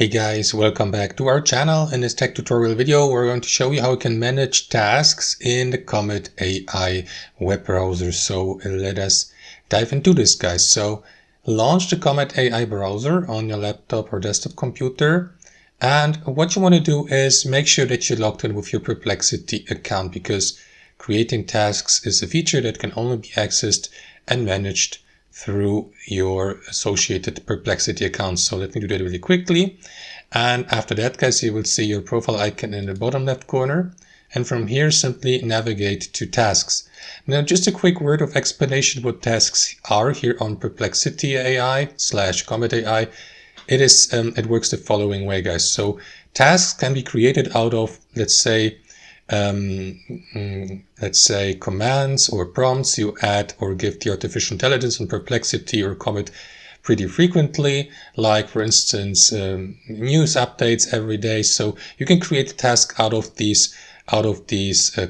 Hey guys, welcome back to our channel. In this tech tutorial video, we're going to show you how you can manage tasks in the Comet AI web browser. So let us dive into this, guys. So launch the Comet AI browser on your laptop or desktop computer. And what you want to do is make sure that you're logged in with your Perplexity account, because creating tasks is a feature that can only be accessed and managed through your associated Perplexity account. So let me do that really quickly. And after that, guys, you will see your profile icon in the bottom left corner. And from here, simply navigate to tasks. Now, just a quick word of explanation what tasks are here on Perplexity AI/Comet AI. It works the following way, guys. So tasks can be created out of, let's say commands or prompts you add or give the artificial intelligence on Perplexity or Comet pretty frequently, like for instance news updates every day. So you can create a task out of these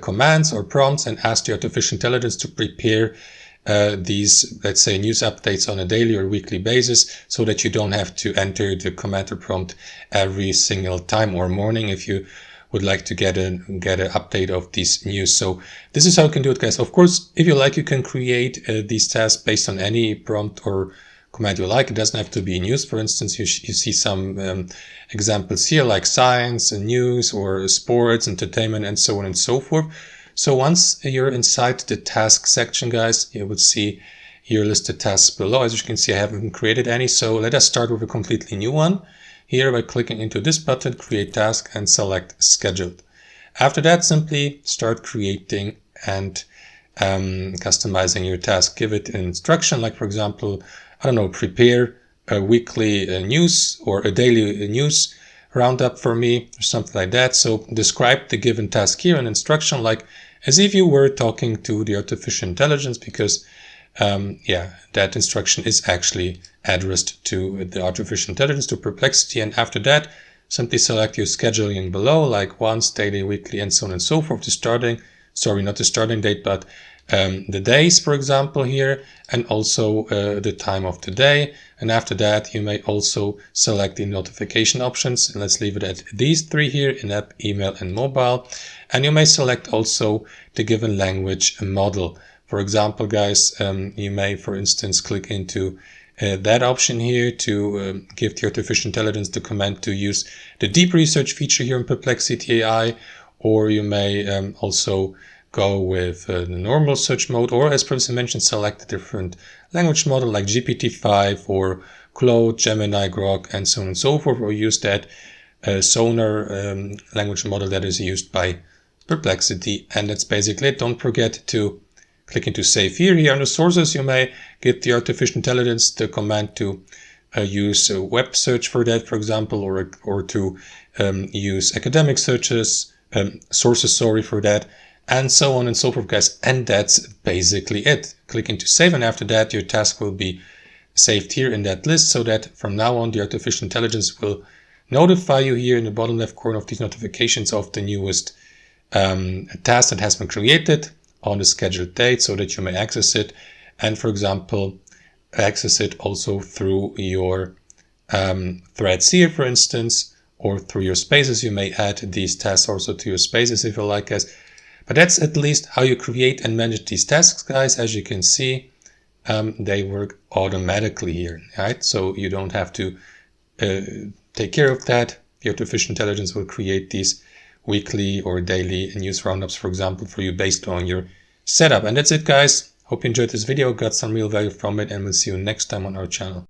commands or prompts and ask the artificial intelligence to prepare these, let's say, news updates on a daily or weekly basis, so that you don't have to enter the command or prompt every single time or morning if you would like to get an update of these news. So this is how you can do it, guys. Of course, if you like, you can create these tasks based on any prompt or command you like. It doesn't have to be news. For instance, you see some examples here, like science and news or sports, entertainment, and so on and so forth. So once you're inside the task section, guys, you will see here listed tasks below. As you can see, I haven't created any. So let us start with a completely new one. Here by clicking into this button, create task, and select scheduled. After that, simply start creating and customizing your task. Give it an instruction, like for example, I don't know, prepare a weekly news or a daily news roundup for me or something like that. So describe the given task here, an instruction like as if you were talking to the artificial intelligence, because that instruction is actually addressed to the artificial intelligence, to Perplexity. And after that, simply select your scheduling below, like once, daily, weekly, and so on and so forth. Not the starting date, but the days, for example, here, and also the time of the day. And after that, you may also select the notification options. And let's leave it at these three here: in-app, email, and mobile. And you may select also the given language model. For example, guys, you may, for instance, click into that option here to give the artificial intelligence the command to use the deep research feature here in Perplexity AI, or you may also go with the normal search mode, or as previously mentioned, select a different language model like GPT-5 or Claude, Gemini, Grok, and so on and so forth, or use that Sonar language model that is used by Perplexity. And that's basically it. Don't forget to click into save here. Here under sources, you may give the artificial intelligence the command to use a web search for that, for example, or to use academic sources for that, and so on and so forth, guys. And that's basically it. Click into save, and after that, your task will be saved here in that list, so that from now on, the artificial intelligence will notify you here in the bottom left corner of these notifications of the newest task that has been created on the scheduled date, so that you may access it. And for example, access it also through your threads here, for instance, or through your spaces. You may add these tasks also to your spaces if you like, guys. But that's at least how you create and manage these tasks, guys. As you can see, they work automatically here, right? So you don't have to take care of that. The artificial intelligence will create these weekly or daily news roundups, for example, for you based on your setup. And that's it, guys. Hope you enjoyed this video, got some real value from it, and we'll see you next time on our channel.